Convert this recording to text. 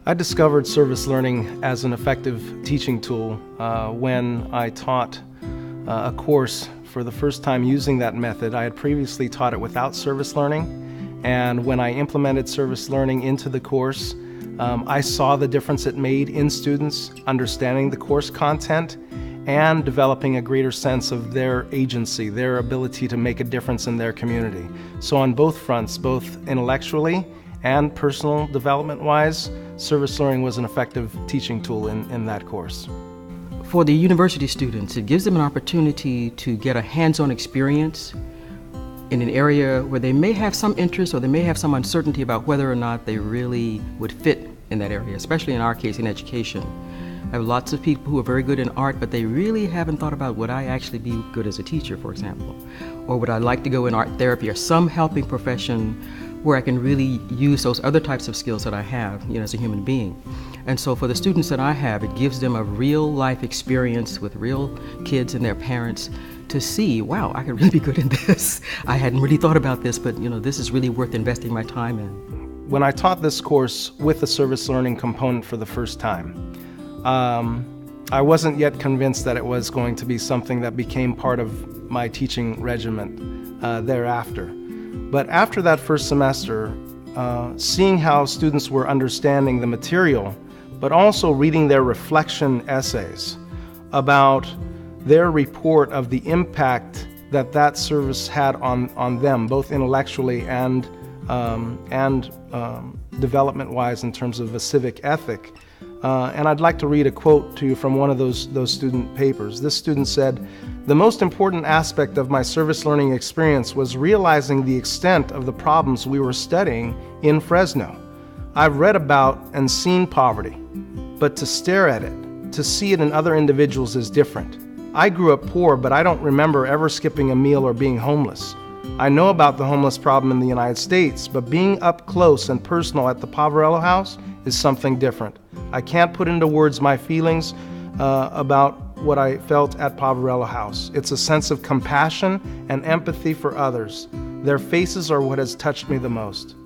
I discovered service learning as an effective teaching tool when I taught a course for the first time using that method. I had previously taught it without service learning, and when I implemented service learning into the course, I saw the difference it made in students understanding the course content and developing a greater sense of their agency, their ability to make a difference in their community. So on both fronts, both intellectually and personal development-wise, service learning was an effective teaching tool in that course. For the university students, it gives them an opportunity to get a hands-on experience in an area where they may have some interest or they may have some uncertainty about whether or not they really would fit in that area, especially in our case in education. I have lots of people who are very good in art, but they really haven't thought about would I actually be good as a teacher, for example, or would I like to go in art therapy or some helping profession where I can really use those other types of skills that I have, as a human being. And so for the students that I have, it gives them a real life experience with real kids and their parents to see, wow, I could really be good in this. I hadn't really thought about this, but this is really worth investing my time in. When I taught this course with the service learning component for the first time, I wasn't yet convinced that it was going to be something that became part of my teaching regimen thereafter. But after that first semester, seeing how students were understanding the material, but also reading their reflection essays about their report of the impact that service had on them, both intellectually and development-wise in terms of a civic ethic. And I'd like to read a quote to you from one of those student papers. This student said, "The most important aspect of my service learning experience was realizing the extent of the problems we were studying in Fresno. I've read about and seen poverty, but to stare at it, to see it in other individuals is different. I grew up poor, but I don't remember ever skipping a meal or being homeless. I know about the homeless problem in the United States, but being up close and personal at the Poverello House is something different. I can't put into words my feelings about what I felt at Poverello House. It's a sense of compassion and empathy for others. Their faces are what has touched me the most."